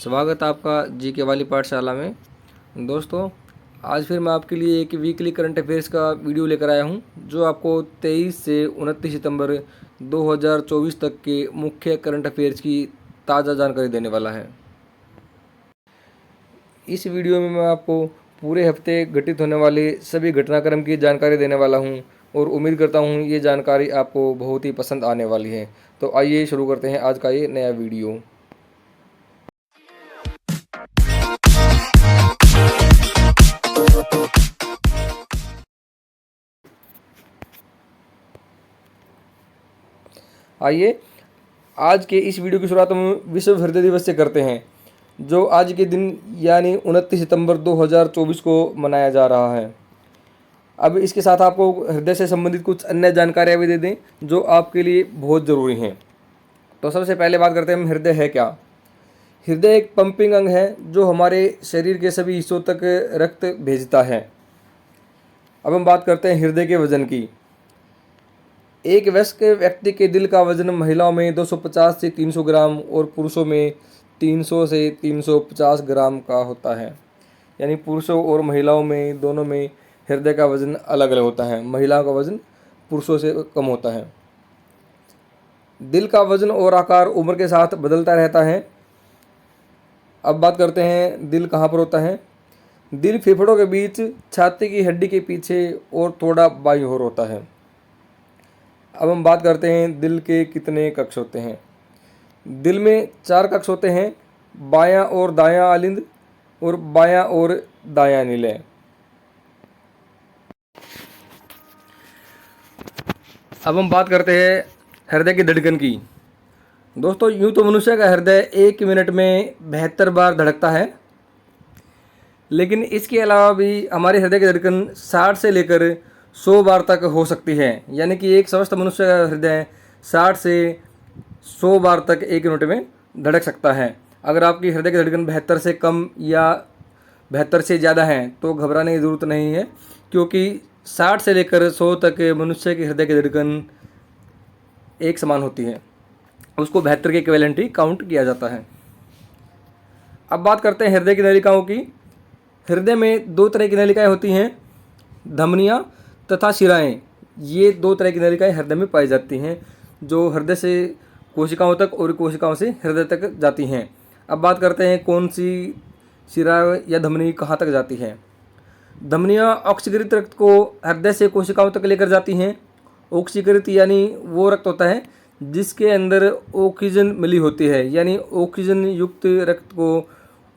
स्वागत है आपका जीके वाली पाठशाला में। दोस्तों, आज फिर मैं आपके लिए एक वीकली करंट अफेयर्स का वीडियो लेकर आया हूं, जो आपको 23 से 29 सितंबर 2024 तक के मुख्य करंट अफेयर्स की ताज़ा जानकारी देने वाला है। इस वीडियो में मैं आपको पूरे हफ्ते घटित होने वाले सभी घटनाक्रम की जानकारी देने वाला हूं और उम्मीद करता हूं ये जानकारी आपको बहुत ही पसंद आने वाली है। तो आइए शुरू करते हैं आज का ये नया वीडियो। आइए आज के इस वीडियो की शुरुआत हम विश्व हृदय दिवस से करते हैं, जो आज के दिन यानी 29 सितंबर 2024 को मनाया जा रहा है। अब इसके साथ आपको हृदय से संबंधित कुछ अन्य जानकारियाँ भी दे दें जो आपके लिए बहुत ज़रूरी हैं। तो सबसे पहले बात करते हैं हम हृदय है क्या। हृदय एक पंपिंग अंग है जो हमारे शरीर के सभी हिस्सों तक रक्त भेजता है। अब हम बात करते हैं हृदय के वजन की। एक वयस्क व्यक्ति के दिल का वजन महिलाओं में 250 से 300 ग्राम और पुरुषों में 300 से 350 ग्राम का होता है। यानी पुरुषों और महिलाओं में दोनों में हृदय का वजन अलग अलग होता है। महिलाओं का वजन पुरुषों से कम होता है। दिल का वजन और आकार उम्र के साथ बदलता रहता है। अब बात करते हैं दिल कहाँ पर होता है। दिल फेफड़ों के बीच छाती की हड्डी के पीछे और थोड़ा बाईं ओर होता है। अब हम बात करते हैं दिल के कितने कक्ष होते हैं। दिल में 4 कक्ष होते हैं, बायां और दायां आलिंद और बायां और दायां निलय। अब हम बात करते हैं हृदय की धड़कन की। दोस्तों, यूं तो मनुष्य का हृदय 1 मिनट में 72 बार धड़कता है, लेकिन इसके अलावा भी हमारे हृदय की धड़कन 60 से लेकर 100 बार तक हो सकती है। यानी कि एक स्वस्थ मनुष्य का हृदय 60 से 100 बार तक 1 मिनट में धड़क सकता है। अगर आपकी हृदय की धड़कन 72 से कम या 72 से ज़्यादा है तो घबराने की ज़रूरत नहीं है, क्योंकि 60 से लेकर 100 तक मनुष्य की हृदय की धड़कन एक समान होती है। उसको 72 के इक्विवेलेंट ही काउंट किया जाता है। अब बात करते हैं हृदय की नलिकाओं की। हृदय में 2 तरह की नलिकाएं होती हैं, धमनियाँ तथा शिराएं। ये 2 तरह की नलिकाएं हृदय में पाई जाती हैं, जो हृदय से कोशिकाओं तक और कोशिकाओं से हृदय तक जाती हैं। अब बात करते हैं कौन सी शिरा या धमनी कहाँ तक जाती है। धमनियाँ ऑक्सीकृत रक्त को हृदय से कोशिकाओं तक लेकर जाती हैं। ऑक्सीकृत यानी वो रक्त होता है जिसके अंदर ऑक्सीजन मिली होती है, यानी ऑक्सीजन युक्त रक्त को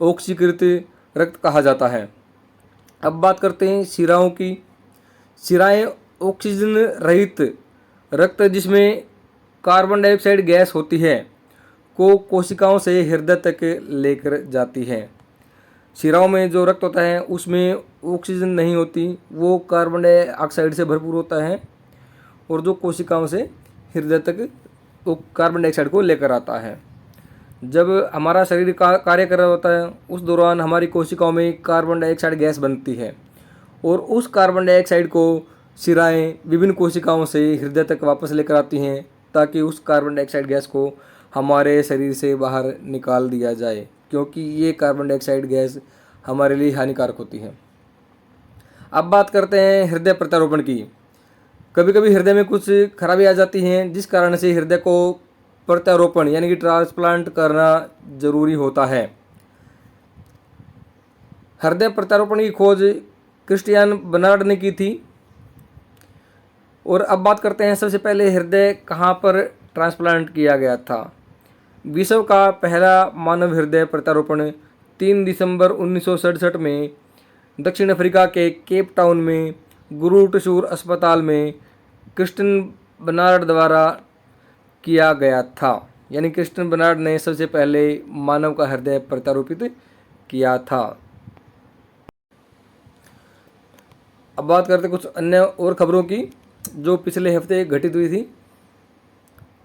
ऑक्सीकृत रक्त कहा जाता है। अब बात करते हैं शिराओं की। शिराएं ऑक्सीजन रहित रक्त जिसमें कार्बन डाइऑक्साइड गैस होती है को कोशिकाओं से हृदय तक लेकर जाती है। शिराओं में जो रक्त होता है उसमें ऑक्सीजन नहीं होती, वो कार्बन डाइऑक्साइड से भरपूर होता है, और जो कोशिकाओं से हृदय तक वो कार्बन डाइऑक्साइड को लेकर आता है। जब हमारा शरीर का कार्य कर रहा होता है उस दौरान हमारी कोशिकाओं में कार्बन डाइऑक्साइड गैस बनती है, और उस कार्बन डाइऑक्साइड को शिराएं विभिन्न कोशिकाओं से हृदय तक वापस लेकर आती हैं, ताकि उस कार्बन डाइऑक्साइड गैस को हमारे शरीर से बाहर निकाल दिया जाए, क्योंकि ये कार्बन डाइऑक्साइड गैस हमारे लिए हानिकारक होती है। अब बात करते हैं हृदय प्रत्यारोपण की। कभी कभी हृदय में कुछ खराबी आ जाती हैं, जिस कारण से हृदय को प्रत्यारोपण यानी कि ट्रांसप्लांट करना जरूरी होता है। हृदय प्रत्यारोपण की खोज क्रिस्टियान बर्नार्ड ने की थी। और अब बात करते हैं सबसे पहले हृदय कहाँ पर ट्रांसप्लांट किया गया था। विश्व का पहला मानव हृदय प्रत्यारोपण 3 दिसंबर 1967 में दक्षिण अफ्रीका के केप टाउन में गुरु टशूर अस्पताल में क्रिस्टियन बर्नार्ड द्वारा किया गया था। यानी क्रिस्टियन बर्नार्ड ने सबसे पहले मानव का हृदय प्रत्यारोपित किया था। अब बात करते कुछ अन्य और खबरों की जो पिछले हफ्ते घटित हुई थी।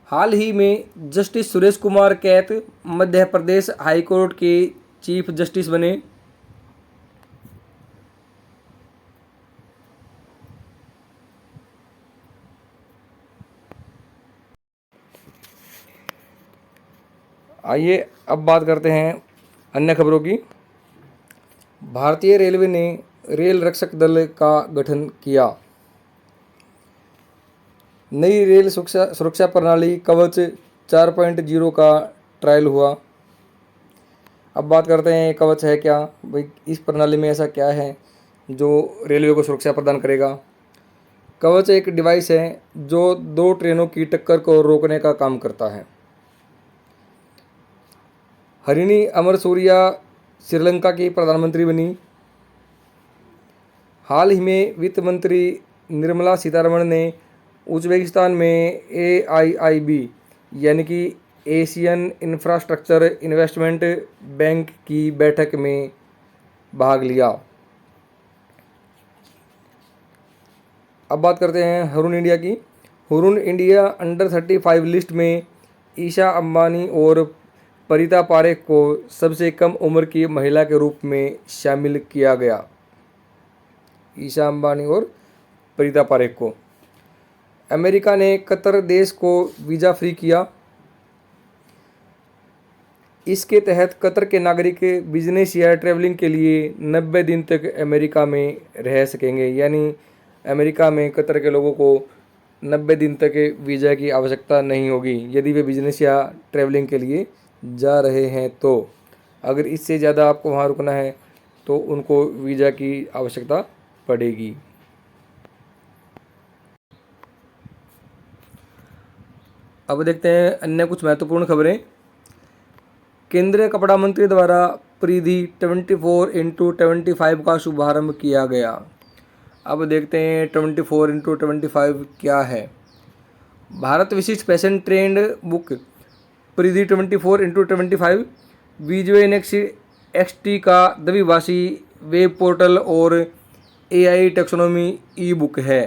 हाल ही में जस्टिस सुरेश कुमार कैत मध्य प्रदेश हाई कोर्ट के चीफ जस्टिस बने। आइए अब बात करते हैं अन्य खबरों की, भारतीय रेलवे ने रेल रक्षक दल का गठन किया। नई रेल सुरक्षा प्रणाली कवच 4.0 का ट्रायल हुआ। अब बात करते हैं कवच है क्या भाई, इस प्रणाली में ऐसा क्या है जो रेलवे को सुरक्षा प्रदान करेगा। कवच एक डिवाइस है जो दो ट्रेनों की टक्कर को रोकने का काम करता है। हरिणी अमरसूरिया श्रीलंका की प्रधानमंत्री बनी। हाल ही में वित्त मंत्री निर्मला सीतारमण ने उज्बेकिस्तान में AIIB यानी कि एशियन इंफ्रास्ट्रक्चर इन्वेस्टमेंट बैंक की बैठक में भाग लिया। अब बात करते हैं हुरुन इंडिया की। हुरुन इंडिया अंडर-35 लिस्ट में ईशा अंबानी और परिता पारेख को सबसे कम उम्र की महिला के रूप में शामिल किया गया। ईशा अंबानी और परिता पारेख को। अमेरिका ने कतर देश को वीज़ा फ्री किया। इसके तहत कतर के नागरिक बिजनेस या ट्रैवलिंग के लिए 90 दिन तक अमेरिका में रह सकेंगे। यानी अमेरिका में कतर के लोगों को 90 दिन तक वीज़ा की आवश्यकता नहीं होगी यदि वे बिजनेस या ट्रैवलिंग के लिए जा रहे हैं। तो अगर इससे ज़्यादा आपको वहाँ रुकना है तो उनको वीज़ा की आवश्यकता पड़ेगी। अब देखते हैं अन्य कुछ महत्वपूर्ण खबरें। केंद्रीय कपड़ा मंत्री द्वारा परिधि 24x25 का शुभारंभ किया गया। अब देखते हैं 24x25 क्या है। भारत विशिष्ट फैशन ट्रेंड बुक परिधि 24x25 विजुए नेक्स्ट XT का द्विभाषी वेब पोर्टल और AI टेक्सोनॉमी ई बुक है।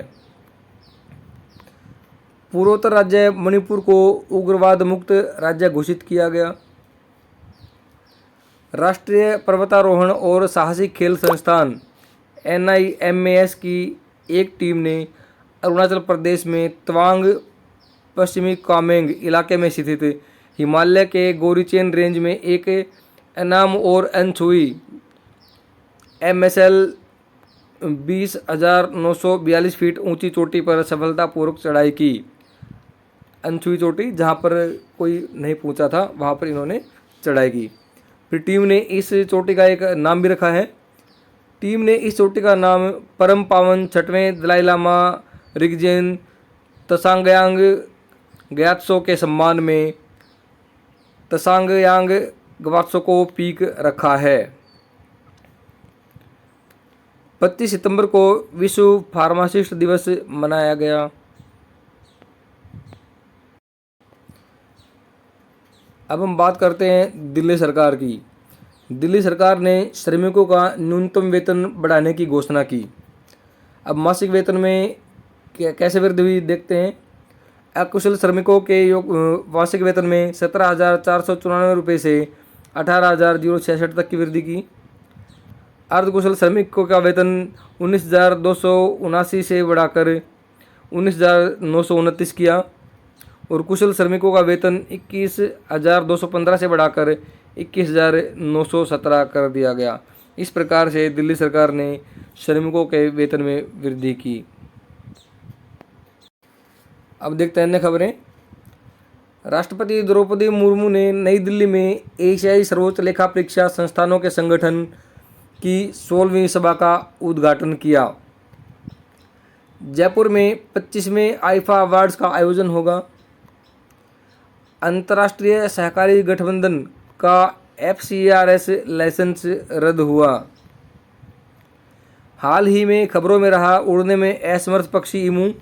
पूर्वोत्तर राज्य मणिपुर को उग्रवाद मुक्त राज्य घोषित किया गया। राष्ट्रीय पर्वतारोहण और साहसिक खेल संस्थान NIMAS की एक टीम ने अरुणाचल प्रदेश में तवांग पश्चिमी कामेंग इलाके में स्थित हिमालय के गोरीचेन रेंज में एक एनाम और अनछुई MSL 20,942 फीट ऊंची चोटी पर सफलतापूर्वक चढ़ाई की। अनछुई चोटी जहां पर कोई नहीं पहुंचा था वहां पर इन्होंने चढ़ाई की। फिर टीम ने इस चोटी का एक नाम भी रखा है। टीम ने इस चोटी का नाम परम पावन छठवें दलाई लामा रिगजेन तसांगयांग ग्यात्सो के सम्मान में तसांगयांग ग्यात्सो पीक रखा है। 25 सितंबर को विश्व फार्मासिस्ट दिवस मनाया गया। अब हम बात करते हैं दिल्ली सरकार की। दिल्ली सरकार ने श्रमिकों का न्यूनतम वेतन बढ़ाने की घोषणा की। अब मासिक वेतन में कैसे वृद्धि हुई देखते हैं। अकुशल श्रमिकों के मासिक वेतन में 17,494 रुपये से 18,066 तक की वृद्धि की। अर्धकुशल श्रमिकों का वेतन 19,279 से बढ़ाकर 19,929 किया और कुशल श्रमिकों का वेतन 21,215 से बढ़ाकर 21,917 कर दिया गया। इस प्रकार से दिल्ली सरकार ने श्रमिकों के वेतन में वृद्धि की। अब देखते हैं अन्य खबरें। राष्ट्रपति द्रौपदी मुर्मू ने नई दिल्ली में एशियाई सर्वोच्च लेखा परीक्षा संस्थानों के संगठन की 16वीं सभा का उद्घाटन किया। जयपुर में 25वें आईफा अवार्ड्स का आयोजन होगा। अंतर्राष्ट्रीय सहकारी गठबंधन का FCRS लाइसेंस रद्द हुआ। हाल ही में खबरों में रहा उड़ने में असमर्थ पक्षी ईमू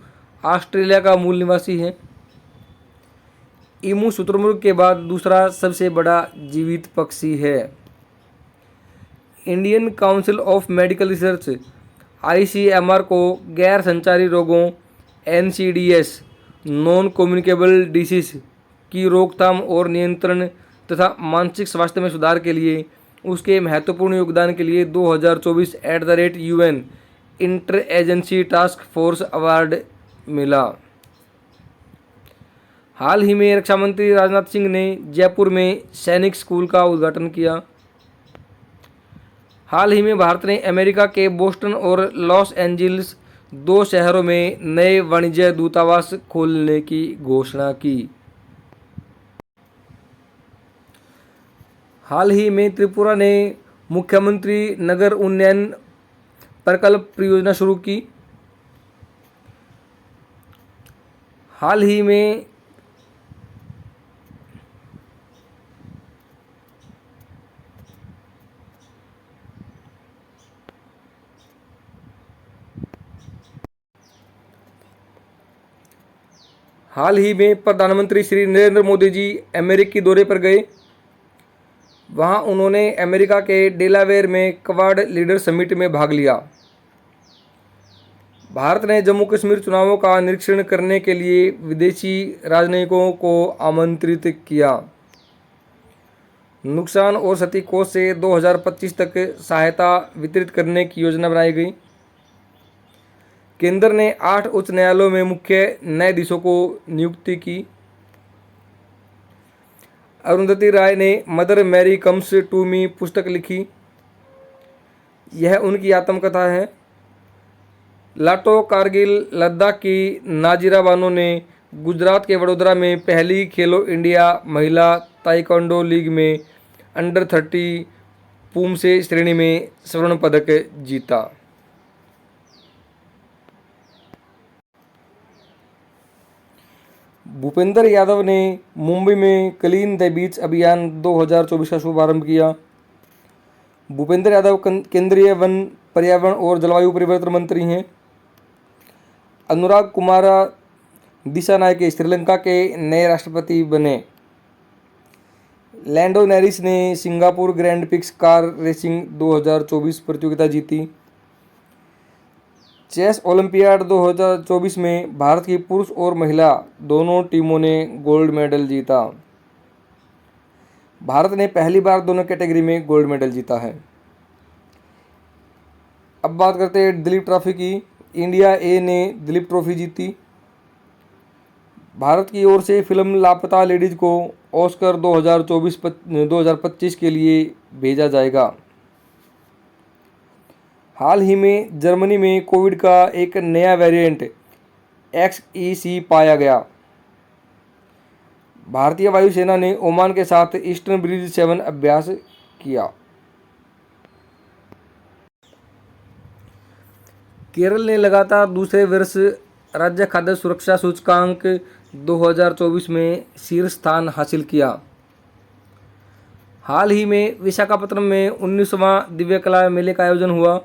ऑस्ट्रेलिया का मूल निवासी है। ईमू शुतुरमुर्ग के बाद दूसरा सबसे बड़ा जीवित पक्षी है। Indian council of medical research ICMR को गैर संचारी रोगों NCDs नॉन कम्युनिकेबल डिसीज की रोकथाम और नियंत्रण तथा मानसिक स्वास्थ्य में सुधार के लिए उसके महत्वपूर्ण योगदान के लिए 2024 @UN inter agency task force award मिला। हाल ही में रक्षा मंत्री राजनाथ सिंह ने जयपुर में सैनिक स्कूल का उद्घाटन किया। हाल ही में भारत ने अमेरिका के बोस्टन और लॉस एंजिल्स 2 शहरों में नए वाणिज्य दूतावास खोलने की घोषणा की। हाल ही में त्रिपुरा ने मुख्यमंत्री नगर उन्नयन प्रकल्प परियोजना शुरू की। हाल ही में प्रधानमंत्री श्री नरेंद्र मोदी जी अमेरिकी दौरे पर गए। वहां उन्होंने अमेरिका के डेलावेयर में क्वाड लीडर समिट में भाग लिया। भारत ने जम्मू कश्मीर चुनावों का निरीक्षण करने के लिए विदेशी राजनयिकों को आमंत्रित किया। नुकसान और क्षति कोष से 2025 तक सहायता वितरित करने की योजना बनाई गई। केंद्र ने 8 उच्च न्यायालयों में मुख्य न्यायाधीशों को नियुक्ति की। अरुंधति राय ने Mother Mary Comes to Me पुस्तक लिखी। यह उनकी आत्मकथा है। लाटो कारगिल लद्दाख की नाजिरा बानो ने गुजरात के वडोदरा में पहली खेलो इंडिया महिला ताइक्वांडो लीग में अंडर 30 पूमसे श्रेणी में स्वर्ण पदक जीता। भूपेंद्र यादव ने मुंबई में क्लीन द बीच अभियान 2024 का शुभारंभ किया। भूपेंद्र यादव केंद्रीय वन, पर्यावरण और जलवायु परिवर्तन मंत्री हैं। अनुराग कुमार दिसानायके श्रीलंका के नए राष्ट्रपति बने। लैंडो नॉरिस ने Singapore grand prix car racing 2024 प्रतियोगिता जीती। चेस ओलंपियाड 2024 में भारत की पुरुष और महिला दोनों टीमों ने गोल्ड मेडल जीता। भारत ने पहली बार दोनों कैटेगरी में गोल्ड मेडल जीता है। अब बात करते हैं दिलीप ट्रॉफी की। इंडिया ए ने दिलीप ट्रॉफी जीती। भारत की ओर से फिल्म लापता लेडीज को ऑस्कर 2025 के लिए भेजा जाएगा। हाल ही में जर्मनी में कोविड का एक नया वेरिएंट XEC पाया गया। भारतीय वायुसेना ने ओमान के साथ ईस्टर्न ब्रिज 7 अभ्यास किया। केरल ने लगातार दूसरे वर्ष राज्य खाद्य सुरक्षा सूचकांक 2024 में शीर्ष स्थान हासिल किया। हाल ही में विशाखापत्तनम में 19वां दिव्य कला मेले का आयोजन हुआ।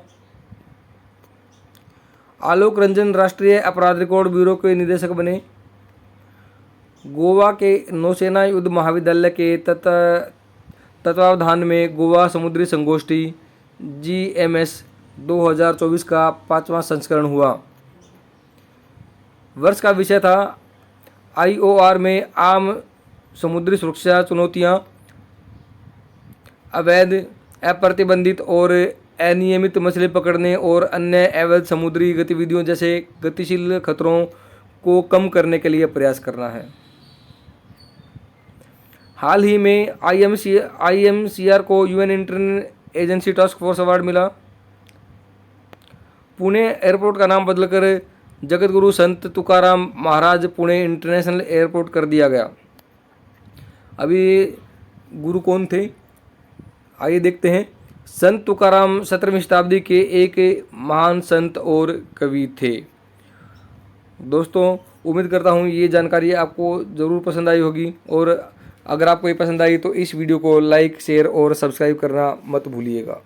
आलोक रंजन राष्ट्रीय अपराध रिकॉर्ड ब्यूरो के निदेशक बने। गोवा के नौसेना युद्ध महाविद्यालय के तत्वावधान में गोवा समुद्री संगोष्ठी GMS 2024 का 5वां संस्करण हुआ। वर्ष का विषय था IOR में आम समुद्री सुरक्षा चुनौतियां, अवैध, अप्रतिबंधित और अनियमित मछली पकड़ने और अन्य अवैध समुद्री गतिविधियों जैसे गतिशील खतरों को कम करने के लिए प्रयास करना है। हाल ही में IMCR को UN inter agency task force award मिला। पुणे एयरपोर्ट का नाम बदलकर जगतगुरु संत तुकाराम महाराज पुणे इंटरनेशनल एयरपोर्ट कर दिया गया। अभी गुरु कौन थे, आइए देखते हैं। संत तुकाराम 17वीं शताब्दी के एक महान संत और कवि थे। दोस्तों, उम्मीद करता हूँ ये जानकारी आपको ज़रूर पसंद आई होगी, और अगर आपको ये पसंद आई तो इस वीडियो को लाइक, शेयर और सब्सक्राइब करना मत भूलिएगा।